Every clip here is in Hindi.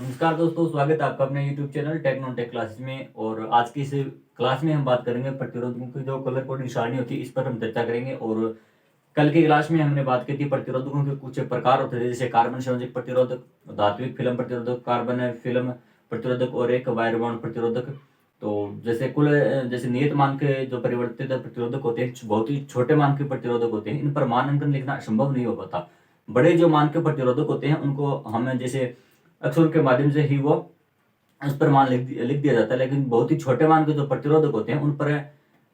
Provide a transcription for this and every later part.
नमस्कार दोस्तों, स्वागत है आपका अपने YouTube channel Techno Tech classes में। और आज की इस क्लास में हम बात करेंगे प्रतिरोधकों की जो कलर कोडिंग सारणी होती है, इस पर हम चर्चा करेंगे। और कल की क्लास में हमने बात की थी प्रतिरोधकों के कुछ प्रकार होते थे, जैसे कार्बन संयोजक प्रतिरोधक, धात्विक फिल्म प्रतिरोधक, कार्बन फिल्म प्रतिरोधक और एक वायर बाउंड प्रतिरोधक। तो जैसे कुल जैसे नियत मान के जो परिवर्तित प्रतिरोधक होते हैं, बहुत ही छोटे मान के प्रतिरोधक होते हैं, इन पर मानांकन लिखना संभव नहीं हो पाता। बड़े जो मान के प्रतिरोधक होते हैं उनको हमें जैसे अक्षरों के माध्यम से ही वो उस पर मान लिख दिया जाता है, लेकिन बहुत ही छोटे मान के जो प्रतिरोधक होते हैं उन पर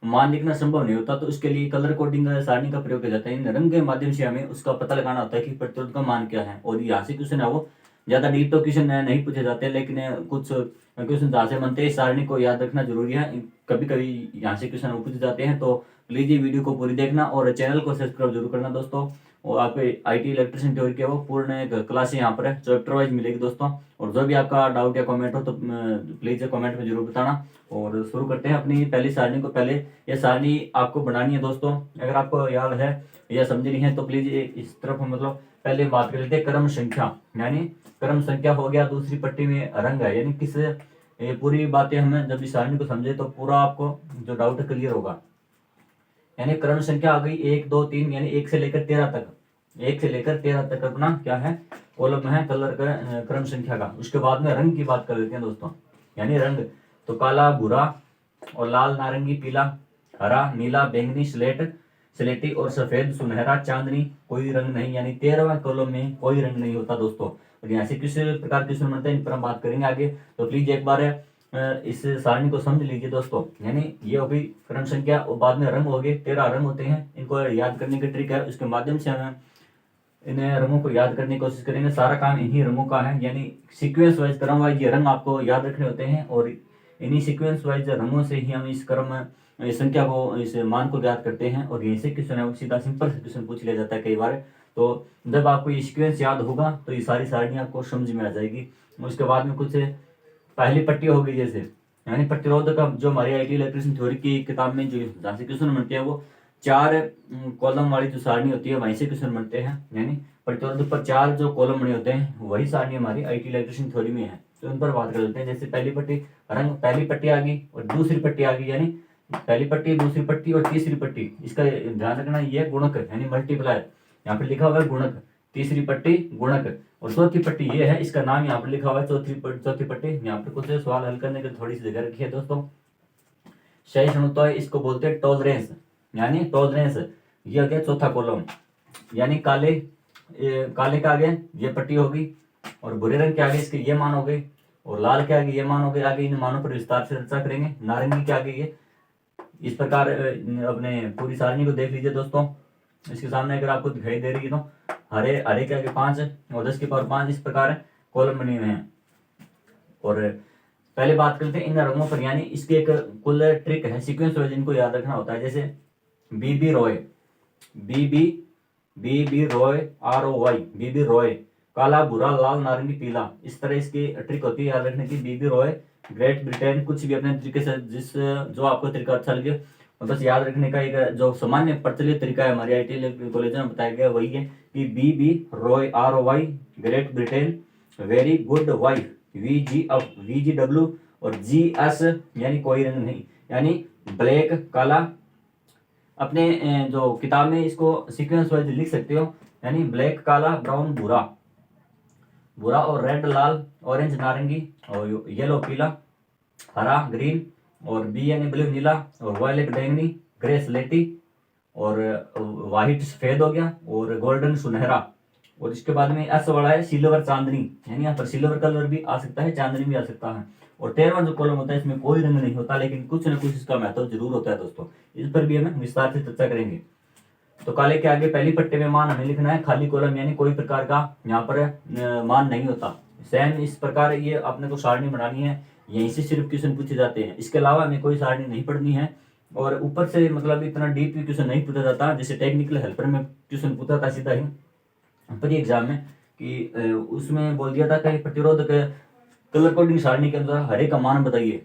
मान लिखना संभव नहीं होता। तो इसके लिए कलर कोडिंग सारणी का प्रयोग किया जाता है। इन रंग के माध्यम से हमें उसका पता लगाना होता है कि प्रतिरोध का मान क्या है। और यहाँ से क्वेश्चन है वो ज्यादा डीप तो क्वेश्चन नहीं पूछे जाते, लेकिन कुछ क्वेश्चन जहाँ से बनते हैं, सारणी को याद रखना जरूरी है। कभी कभी यहाँ से क्वेश्चन पूछे जाते हैं, तो प्लीज ये वीडियो को पूरी देखना और चैनल को सब्सक्राइब जरूर करना दोस्तों। और आपको आईटी इलेक्ट्रिशियन थ्योरी के वो पूर्ण क्लास यहाँ पर चैप्टर वाइज मिलेगी दोस्तों। और जो भी आपका डाउट या कमेंट हो तो प्लीज कमेंट में जरूर बताना। और शुरू करते हैं अपनी पहली सारणी को। पहले ये सारणी आपको बनानी है दोस्तों, अगर आपको याद है या समझनी है तो प्लीज इस तरफ मतलब पहले बात कर लेते हैं क्रम संख्या। यानी क्रम संख्या हो गया, दूसरी पट्टी में रंग है, यानी किस ये पूरी बातें हमें जब इस सारणी को समझे तो पूरा आपको जो डाउट क्लियर होगा। यानी क्रम संख्या आ गई 1 2 3, यानी 1 से लेकर 13 तक। 1 से लेकर 13 तक अपना क्या है, कॉलम है कलर का क्रम संख्या का। उसके बाद में रंग की बात कर लेते हैं दोस्तों। यानी रंग तो काला, भूरा और लाल, नारंगी, पीला, हरा, नीला, बैंगनी, स्लेटी और सफेद, सुनहरा, चांदनी, कोई रंग नहीं। यानी 13वें कॉलम में कोई रंग नहीं होता दोस्तों। और यहाँ से किस प्रकार के क्वेश्चन बनते हैं इन पर हम बात करेंगे आगे। तो प्लीज एक बार इस सारणी को समझ लीजिए दोस्तों। यानी ये हो गई क्रम संख्या और बाद में रंग हो गए, 13 रंग होते हैं। इनको याद करने की ट्रिक है, उसके माध्यम से हमें इन रंगों को याद करने की कोशिश करेंगे। सारा काम इन्हीं रंगों का है, यानी सीक्वेंस वाइज क्रम वाइज ये रंग आपको याद रखने होते हैं। और इन्हीं सीक्वेंस वाइज रंगों से ही हम इस क्रम इस संख्या को, इस मान को याद करते हैं। और यहीं से क्वेश्चन है सीधा सिंपल से क्वेश्चन पूछ लिया जाता है कई बार। तो जब आपको ये सीक्वेंस याद होगा तो ये सारी सारणी आपको समझ में आ जाएगी। उसके बाद में कुछ पहली पट्टी होगी, जैसे यानी प्रतिरोध का जो हमारी आईटी इलेक्ट्रिशियन थ्योरी की किताब में जो जहाँ से क्वेश्चन बनते हैं वो 4 कॉलम वाली जो सारणी होती है वहीं से क्वेश्चन बनते हैं। यानी प्रतिरोध पर 4 जो कॉलम बने होते हैं वही सारणी हमारी आईटी इलेक्ट्रिशियन थ्योरी में है। तो उन पर बात कर लेते हैं। जैसे पहली पट्टी रंग, पहली पट्टी आ गई और दूसरी पट्टी आ गई। यानी पहली पट्टी, दूसरी पट्टी और तीसरी पट्टी, इसका ध्यान रखना ये गुणक यानी मल्टीप्लायर, यहाँ पे लिखा हुआ है गुणक। तीसरी पट्टी गुणक और चौथी पट्टी ये है, इसका नाम यहाँ पर लिखा हुआ है चौथी पट्टी। यहाँ पर कुछ सवाल हल करने की थोड़ी सी जगह रखी है दोस्तों। सहिष्णुता है, इसको बोलते हैं टॉलरेंस। यानी टॉलरेंस ये हो गया चौथा कॉलम। यानी काले के आगे ये पट्टी होगी और भूरे रंग के आगे इसके ये मान हो गए और लाल के आगे ये मान हो गए। आगे इन मानों पर विस्तार से चर्चा करेंगे। नारंगी के आगे ये, इस प्रकार अपने पूरी सारणी को देख लीजिए दोस्तों। इसके सामने अगर आपको दिखाई दे रही है तो हरे के आगे 5 और 10 की पावर 5, इस प्रकार कॉलम बने हुए हैं। और पहले बात करते हैं इन रंगों पर। यानी इसकी एक कुल ट्रिक है, सीक्वेंस वाइज इनको याद रखना होता है। जैसे बीबी रॉय, बीबी रॉय, ROY, बीबी रॉय, काला, भूरा, लाल, नारंगी, पीला, इस तरह इसकी ट्रिक होती है याद रखने की। बीबी रॉय, ग्रेट ब्रिटेन, कुछ भी अपने तरीके से जो आपको तरीका अच्छा लगे बस याद रखने का। एक जो सामान्य प्रचलित तरीका है हमारे आईटी कॉलेज में बताया गया वही है कि बीबी Roy, ROY, great Britain, very good wife, VGW और GS, यानी कोई रंग नहीं। यानी ब्लैक, काला, अपने जो किताब में इसको सीक्वेंस वाइज लिख सकते हो। यानी ब्लैक, काला, ब्राउन, भूरा और रेड, लाल, ऑरेंज, नारंगी और येलो, पीला, हरा, ग्रीन और बी यानी ब्लू, नीला और वायलेट, बैंगनी, ग्रे, स्लेटी और वाइट, सफेद हो गया और गोल्डन, सुनहरा। और इसके बाद में एस वाला है सिल्वर, चांदनी। यानी यहाँ पर सिल्वर कलर भी आ सकता है, चांदनी भी आ सकता है। और 13वां जो कॉलम होता है इसमें कोई रंग नहीं होता, लेकिन कुछ न कुछ इसका महत्व जरूर होता है दोस्तों। इस पर भी हमें विस्तार से चर्चा करेंगे। तो काले के आगे पहली पट्टे में मान हमें लिखना है खाली कॉलम, यानी कोई प्रकार का यहाँ पर मान नहीं होता। सेम इस प्रकार ये अपने को सारणी बनानी है, यहीं से सिर्फ क्वेश्चन पूछे जाते हैं। इसके अलावा हमें कोई सारणी नहीं पढ़नी है। और ऊपर से मतलब इतना डीप क्वेश्चन नहीं पूछा जाता, जैसे टेक्निकल हेल्पर में क्वेश्चन पूछा था सीधा ही पर एग्जाम में कि उसमें बोल दिया था कि प्रतिरोध कलर कोडिंग सारणी के अनुसार हरे का मान बताइए।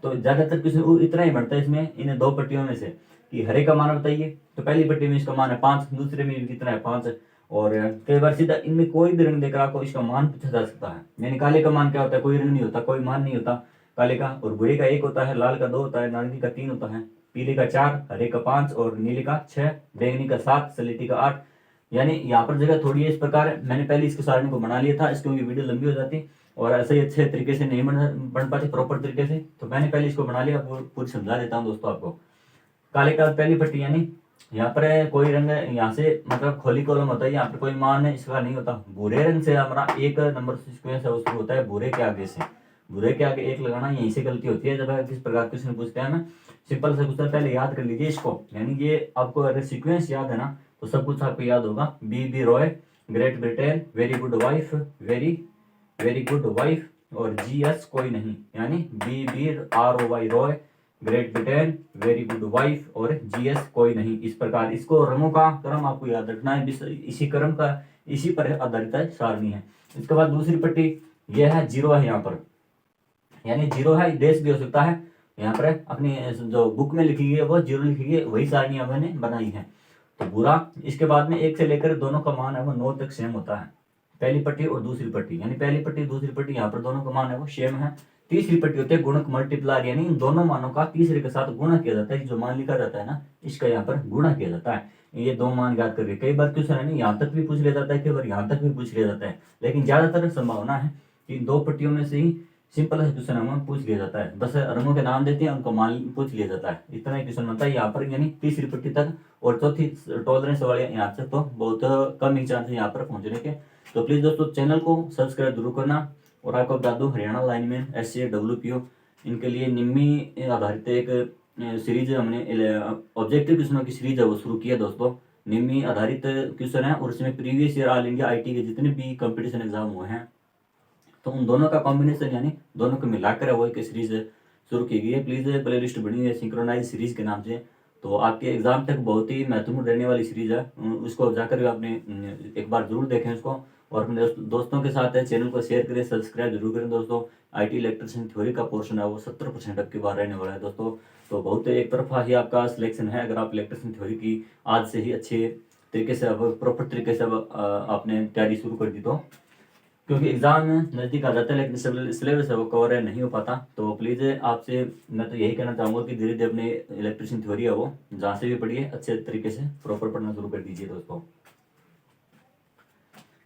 तो ज्यादातर क्वेश्चन इतना ही बनता है इसमें, इन 2 पट्टियों में से कि हरे का मान बताइए। तो पहली पट्टी में इसका मान है 5, दूसरे में कितना है 5 और कई बार सीधा इनमें कोई भी रंग देकर आपको इसका मान पूछा जा सकता है। यानी काले का मान क्या होता है, कोई रंग नहीं होता, कोई मान नहीं होता काले का। और भूरे का 1 होता है, लाल का 2 होता है, नारंगी का 3 होता है, पीले का 4, हरे का 5 और नीले का 6, बैंगनी का 7, सलेटी का 8। यानी यहाँ पर जगह थोड़ी है इस प्रकार है। मैंने पहले इसके सारणी को बना लिया था, इसकी वीडियो लंबी हो जाती और ऐसे ही अच्छे तरीके से नहीं बन पाती प्रॉपर तरीके से, तो मैंने पहले इसको बना लिया, पूरी समझा देता हूँ दोस्तों आपको। काले का पहली पट्टी, यानी यहाँ पर है कोई रंग यहाँ से मतलब खोली कॉलम होता है, यहाँ पर कोई मान इसका नहीं होता। भूरे रंग से हमारा 1 नंबर सीक्वेंस है वो शुरू होता है भूरे के आगे से। भूरे के आगे 1 लगाना, यहीं से गलती होती है जब किस प्रकार क्वेश्चन पूछते हैं। हमें सिंपल से क्वेश्चन पहले याद कर लीजिए इसको, यानी ये आपको अगर सीक्वेंस याद है ना तो सब कुछ आपको याद होगा। B Roy, Great Britain, very good wife, very good wife और GS कोई नहीं, यानी B ROY Roy, Great Britain, very good wife और GS कोई नहीं। इस प्रकार इसको रंगों का क्रम आपको याद रखना है, इसी क्रम का इसी पर आधारित सारणी है। इसके बाद दूसरी पट्टी यह है 0 है यहाँ पर, यानी 0 है, देश भी हो सकता है। यहाँ पर अपनी जो बुक में लिखी है वो 0 लिखी है, वही सारणी मैंने बनाई है। तो बुरा, इसके बाद में 1 से लेकर दोनों का मान है वो 9 तक सेम होता है, पहली पट्टी और दूसरी पट्टी, यानी पहली पट्टी दूसरी पट्टी यहाँ पर दोनों का मान है वो सेम है। तीसरी पट्टी होती है गुणक मल्टीप्लायर, यानी इन दोनों मानों का तीसरे के साथ गुणा किया जाता है। जो मान लिखा जाता है ना इसका यहाँ पर गुणा किया जाता है। ये 2 मान याद करके कई बार क्वेश्चन है यहाँ तक भी पूछ लिया जाता है, कई बार यहाँ तक भी पूछ लिया जाता है, लेकिन ज्यादातर संभावना है कि 2 पट्टियों में से ही सिंपल क्वेश्चन हमें पूछ लिया जाता है। बस रंगों के नाम देते हैं, उनको मान पूछ लिया जाता है, इतना ही क्वेश्चन बनता है यहाँ पर, यानी तीसरी पट्टी तक। और चौथी टॉलरेंस वाले यहाँ से तो बहुत कम ही चांस है यहाँ पर पहुंचने के। तो प्लीज दोस्तों चैनल को सब्सक्राइब जरूर करना। और आपको बता दूं हरियाणा लाइनमैन SCA WPO इनके लिए निम्मी आधारित एक सीरीज हमने ऑब्जेक्टिव क्वेश्चनों की सीरीज है वो शुरू किया दोस्तों। निम्मी आधारित क्वेश्चन है और इसमें previous year all India IT के जितने भी कंपटीशन एग्जाम हुए हैं तो उन दोनों का कॉम्बिनेशन यानी दोनों को मिलाकर वो एक सीरीज शुरू की गई है। प्लीज प्ले लिस्ट बनी हुई है सिंक्रोनाइज सीरीज के नाम से, तो आपके एग्जाम तक बहुत ही महत्वपूर्ण रहने वाली सीरीज है। उसको जाकर आपने एक बार जरूर देखें उसको, और अपने दोस्तों के साथ चैनल को शेयर करें, सब्सक्राइब जरूर करें दोस्तों। IT इलेक्ट्रिशियन थ्योरी का पोर्शन है वो 70% अब की बार रहने वाला है दोस्तों। तो बहुत एक तरफा ही आपका सिलेक्शन है अगर आप इलेक्ट्रिशियन थ्योरी की आज से ही अच्छे तरीके से अब प्रॉपर तरीके से अब आपने तैयारी शुरू कर दी, तो क्योंकि एग्जाम नज़दीक आ जाता है लेकिन सिलेबस है वो कवर नहीं हो पाता। तो प्लीज़ आपसे मैं तो यही कहना चाहूँगा कि धीरे धीरे अपने इलेक्ट्रिशियन थ्योरी है वो जहाँ से भी पढ़िए अच्छे तरीके से प्रॉपर पढ़ना शुरू कर दीजिए दोस्तों।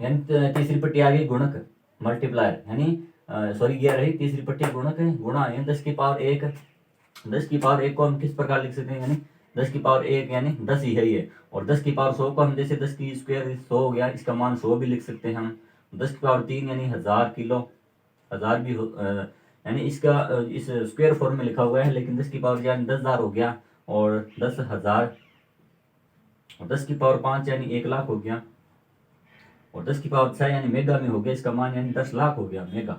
यानी तीसरी पट्टी आ गई गुणक मल्टीप्लायर, यानी सॉरी ये रही तीसरी पट्टी गुणक है, गुणा यानी 10 की पावर 1। 10 की पावर 1 को हम किस प्रकार लिख सकते हैं, यानी 10 की पावर 1 यानी 10 ही है ये। और 10 की पावर 100 को हम जैसे 10 की स्क्वायर 100 हो गया, इसका मान 100 भी लिख सकते हैं हम। 10 की पावर 3 यानी 1000 किलो, 1000 भी यानी इसका इस स्क्वायर फॉर्म में लिखा हुआ है, लेकिन 10 की पावर यानी 10,000 हो गया और 10,000। और 10 की पावर 5 यानी 1 लाख हो गया। और 10 की पावर 6 यानी मेगा में हो गया, इसका मान यानी 10 लाख हो गया मेगा।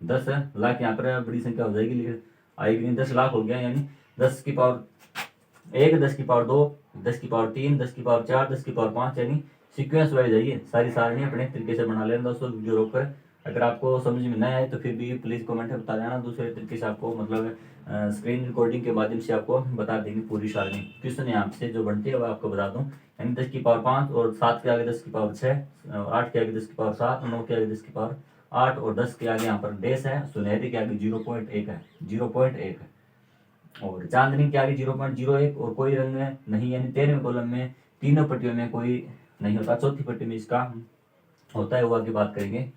10 लाख यहाँ पर बड़ी संख्या हो जाएगी लेकिन आएगी 10 लाख हो गया, यानी 10 की पावर 1, 10 की पावर 2, 10 की पावर 3, 10 की पावर 4, 10 की पावर 5, यानी सीक्वेंस वाइज है सारी सारणी अपने तरीके से बना लेना दोस्तों वीडियो रोककर। अगर आपको समझ में नहीं आए तो फिर भी प्लीज़ कमेंट में बता देना, दूसरे तरीके से आपको मतलब स्क्रीन रिकॉर्डिंग के माध्यम से आपको बता देंगे पूरी सारणी। क्वेश्चन यहाँ से जो बनती है वो आपको बता दूँ, यानी 10 की पावर 5 और 7 के आगे 10 की पावर 6, 8 के आगे 10 की पावर 7, 9 के आगे 10 की पावर 8 और 10 के आगे यहाँ पर डेस है, सुनहरे के आगे 0.1 है, 0.1 है। और चांदनी के आगे 0.01 और कोई रंग नहीं, यानी 13वें कॉलम में तीनों पट्टियों में कोई नहीं होता। चौथी पट्टी में इसका होता है वो आगे बात करेंगे।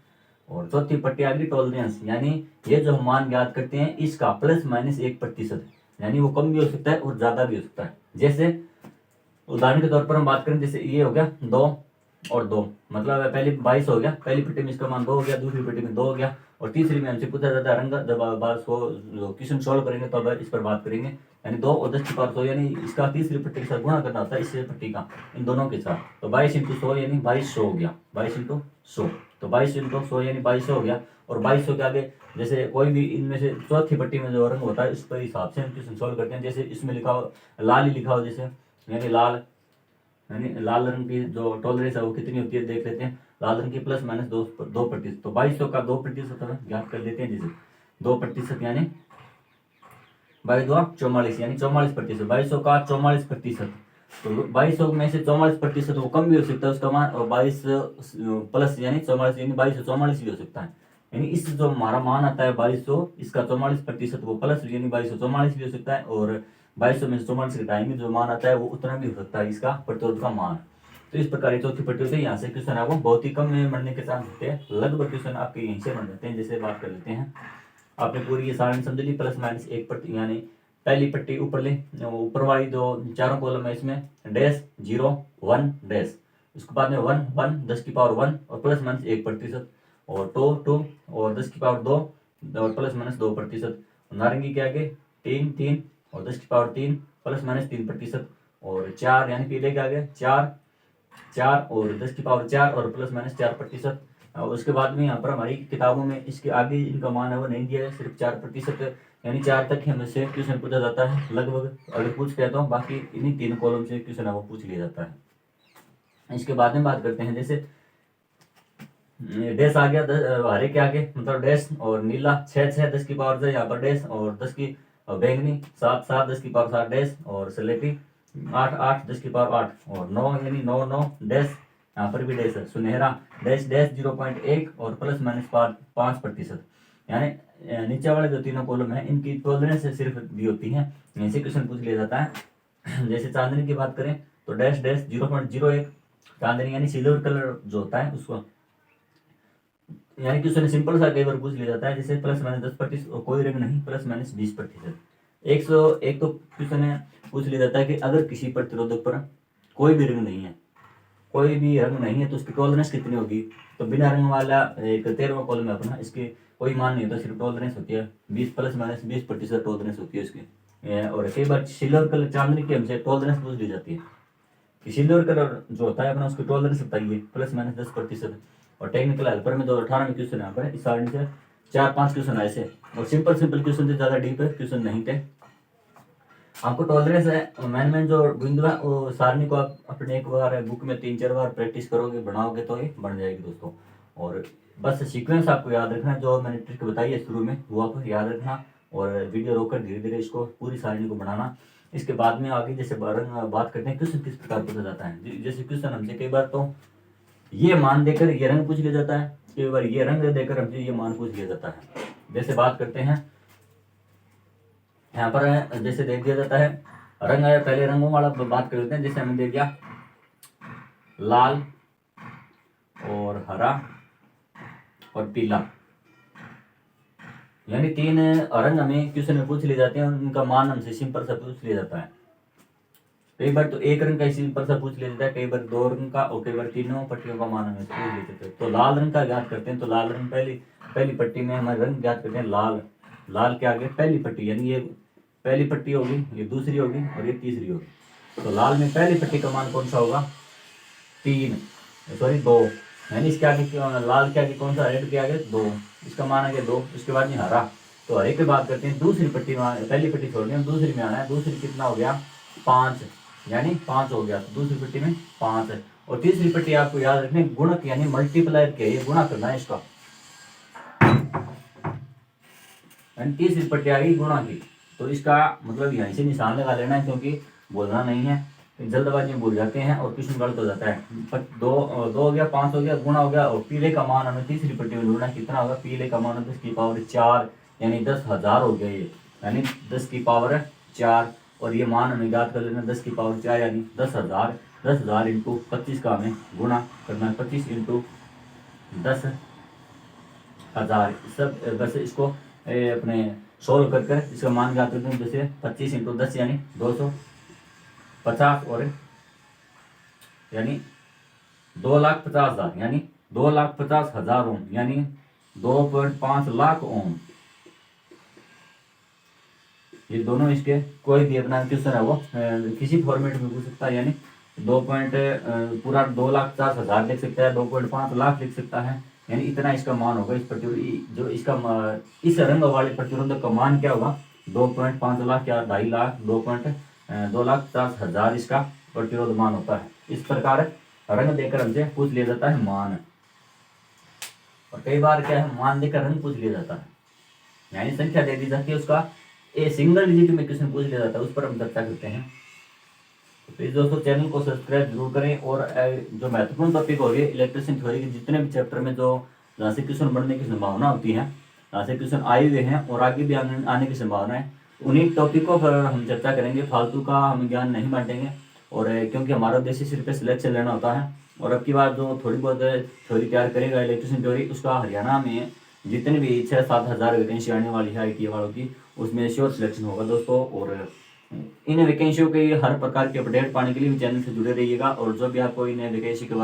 और चौथी पट्टी आ गई टॉलरेंस, यानी ये जो हम मान याद करते हैं इसका +-1%, यानी वो कम भी हो सकता है और ज्यादा भी हो सकता है। जैसे उदाहरण के तौर पर हम बात करें, जैसे ये हो गया 2 और 2, मतलब पहली 22 हो गया, पहली पट्टी में इसका मान 2 हो गया, दूसरी पट्टी में 2 हो गया, और तीसरी में हमसे पूछा जाता है रंग। जब क्वेश्चन सॉल्व करेंगे तो अब इस पर बात करेंगे, यानी 2 और 10 की पावर 100, यानी इसका तीसरी पट्टी के साथ गुणा करना होता है इस पट्टी का इन दोनों के साथ। तो 22 × 100 यानी 2200 हो गया, 22 × 100, तो 22 × 100 यानी 2200 हो गया। और 2200 के आगे जैसे कोई भी इनमें से चौथी पट्टी में जो रंग होता है इस पर हिसाब से हम क्वेश्चन सॉल्व करते हैं। जैसे इसमें लिखा हो लाल ही लिखा हो, जैसे यानी लाल, यानी लाल रंग की जो टॉलरेंस है वो कितनी होती है देख लेते हैं। लाल रंग की +-2%, तो 2200 का 2% हमें ज्ञात कर लेते हैं। जैसे 2% यानी 22 × 2 = 44, यानी 44%। 2200 का 44%, तो 2200 में से 44% वो कम भी हो सकता है उसका मान, और 22 प्लस यानी 44 यानी 2244 भी हो सकता है। यानी इस जो हमारा मान आता है 2200, इसका 44% वो प्लस यानी 2244 भी हो सकता है, और 2200 में से 44 घटाएंगे जो मान आता है वो उतना भी हो सकता है इसका प्रतिरोध का मान। तो इस प्रकार ये चौथी प्रतिरोध है। यहाँ से क्वेश्चन आपको बहुत ही कम में बनने के चांस होते हैं, लगभग क्वेश्चन आपके यहीं से बन जाते हैं। जैसे बात कर लेते हैं, आपने पूरी ये सारणी समझ ली, प्लस माइनस एक पट्टी यानी पहली पट्टी ऊपर ले, ऊपर वाली जो चारों कॉलम है इसमें डैश 0 1 डैश, उसके बाद में 1 1 10 की पावर 1 और प्लस माइनस 1%, और 2 2 और 10 की पावर 2 और प्लस माइनस 2%, नारंगी के आगे 3 3 और 10 की पावर 3 प्लस माइनस 3%, और 4 यानी पीले के आगे 4 4 और 10 की पावर 4 और प्लस माइनस 4%। और उसके बाद में यहाँ पर हमारी किताबों में इसके आगे इनका मान है वो नहीं दिया है, सिर्फ 4%, यानी 4 तक ही हमसे क्वेश्चन पूछा जाता है लगभग, अगर पूछ गया तो बाकी इन्हीं 3 कॉलम से क्वेश्चन है वो पूछ लिया जाता है। इसके बाद में बात करते हैं, जैसे डैश आ गया हरे के आगे मतलब डैश, और नीला 6 6 10 की पावर 6 यहाँ पर डैश, और 10 की बैंगनी 7 7 10 की पावर 7 डैश, और स्लेटी 8 8 10 की पावर 8 और 9 यानी 9 9 डैश, यहाँ पर भी डैश है। सुनहरा डैश डैश 0.1 और प्लस माइनस 5%, यानी नीचे वाले जो तीनों कॉलम है इनकी टॉलरेंस सिर्फ दी होती है, ऐसे क्वेश्चन पूछ लिया जाता है। जैसे चांदनी की बात करें तो डैश डैश 0.01, चांदनी यानी सिल्वर कलर जो होता है उसको, यानी क्वेश्चन सिंपल सा कई बार पूछ लिया जाता है, जैसे प्लस माइनस 10% और कोई रंग नहीं प्लस माइनस 20%। 101 तो क्वेश्चन है पूछ लिया जाता है कि अगर किसी प्रतिरोधक पर कोई भी रंग नहीं है, कोई भी रंग नहीं है तो उसकी टॉलरेंस कितनी होगी। तो बिना रंग वाला एक 13वां कॉलम है अपना, इसके कोई मान नहीं होता, सिर्फ टॉलरेंस होती है 20 प्लस माइनस 20% टॉलरेंस होती है इसकी। और कई बार सिल्वर कलर चांदनी की हमसे टॉलरेंस पूछ ली जाती है कि सिल्वर कलर जो होता है अपना उसकी टॉलरेंस बताइए प्लस माइनस 10%। और टेक्निकल हेल्पर में 2018 में क्वेश्चन यहाँ पर इस सारणी से 4-5 क्वेश्चन ऐसे, और सिंपल सिंपल क्वेश्चन थे, ज़्यादा डीप क्वेश्चन नहीं थे। आपको टॉलरेंस है मैन जो बिंदु है वो सारणी को आप अपने एक बार बुक में 3-4 बार प्रैक्टिस करोगे बनाओगे तो ये बन जाएगी दोस्तों। और बस सीक्वेंस आपको याद रखना, जो मैंने ट्रिक बताई है शुरू में वो आपको याद रखना, और वीडियो रोककर धीरे धीरे इसको पूरी सारणी को बनाना। इसके बाद में आगे जैसे बात करते हैं क्वेश्चन किस प्रकार पूछा जाता है। जैसे क्वेश्चन हमसे कई बार तो ये मान देकर ये रंग पूछ लिया जाता है, कई बार ये रंग देकर हमसे ये मान पूछ लिया जाता है। जैसे बात करते हैं यहाँ पर, जैसे दे दिया जाता है रंग है, पहले रंगों वाला बात कर लेते हैं। जैसे हमें दे दिया लाल और हरा और पीला, यानी 3 रंग हमें क्वेश्चन में पूछ लिए जाते हैं, उनका मान हमसे सिंपल सा पूछ लिया जाता है। कई बार तो एक रंग का सिंपल सा पूछ लिया जाता है, कई बार 2 रंग का, और कई बार तीनों पट्टियों का मान हमें पूछ लिए जाते हैं। तो लाल रंग का ज्ञात करते हैं, तो लाल रंग पहली पट्टी में हमारे रंग ज्ञात करते हैं लाल, लाल के आगे पहली पट्टी, यानी ये पहली पट्टी होगी, ये दूसरी होगी और ये तीसरी होगी। तो लाल में पहली पट्टी का मान कौन सा होगा 2, यानी इसके आगे लाल के आगे कौन सा, रेड के आगे 2, इसका मान आ गया 2। इसके बाद में हरा, तो हरे की बात करते हैं दूसरी पट्टी में, पहली पट्टी छोड़नी है दूसरी में आना है, दूसरी कितना हो गया 5, यानी 5 हो गया, तो दूसरी पट्टी में 5 है। और तीसरी पट्टी आपको याद रखनी गुणक यानी मल्टीप्लायर के, ये गुणा करना है इसका, यानी तीसरी पट्टी आ गई गुणा की। तो इसका मतलब यहीं से निशान लगा लेना है, क्योंकि बोलना नहीं है, जल्दबाजी में भूल जाते हैं और क्वेश्चन गलत हो जाता है। 2 हो गया, 5 हो गया, गुणा हो गया, और पीले का मान हमें तीसरी पट्टी में ढूंढना कितना होगा, पीले का मान 10 की पावर 4 यानी 10,000 हो गया ये, यानी 10 की पावर 4, और ये मान हमें याद कर लेना 10 की पावर 4 यानी 10,000। 10,000 इंटू 25 का हमें गुणा करना है, 25 इंटू 10,000 सब, बस इसको अपने सोल्व कर कर इसका मान ज्ञात करते हैं। जैसे 25 इंटू 10 यानी 250, और यानी 2,50,000 यानी 2,50,000 ओम, यानी 2.5 लाख ओम। ये दोनों इसके कोई भी अपना क्वेश्चन है वो किसी फॉर्मेट में पूछ सकता है, यानी पूरा 2,50,000 लिख सकता है, 2.5 लाख लिख सकता है, यानी इतना इसका मान होगा। इस प्रतिरोध जो इसका इस रंग वाले प्रतिरोधक का मान क्या होगा 2.5 लाख या 2.5 लाख, 2,50,000 इसका प्रतिरोध मान होता है। इस प्रकार रंग देकर हमसे पूछ लिया जाता है मान, और कई बार क्या है मान देकर रंग पूछ लिया जाता है, यानी संख्या दे दी जाती है, उसका सिंगल डिजिट में क्वेश्चन पूछ लिया जाता है, उस पर हम चर्चा करते हैं। प्लीज दोस्तों चैनल को सब्सक्राइब जरूर करें। और जो महत्वपूर्ण टॉपिक हो गए इलेक्ट्रिशियन थ्योरी के जितने भी चैप्टर में जो जहाँ से क्वेश्चन बनने की संभावना होती है, जहाँ से क्वेश्चन आए हुए हैं और आगे भी आने की संभावना है, उन्हीं टॉपिकों पर हम चर्चा करेंगे। फालतू का हम ज्ञान नहीं बांटेंगे। और क्योंकि हमारा उद्देश्य सिर्फ सिलेक्शन लेना होता है। और अब की बार जो थोड़ी बहुत थ्योरी तैयार करेगा इलेक्ट्रिशियन थ्योरी, उसका हरियाणा में जितने भी 6-7 हज़ार वैकेंसी आने वाली है आई वालों की, उसमें श्योर सिलेक्शन होगा दोस्तों। और इन वैकेंसियों के हर प्रकार के अपडेट पाने के लिए भी चैनल से जुड़े रहिएगा। और जो भी आपको इन वैकेंसी के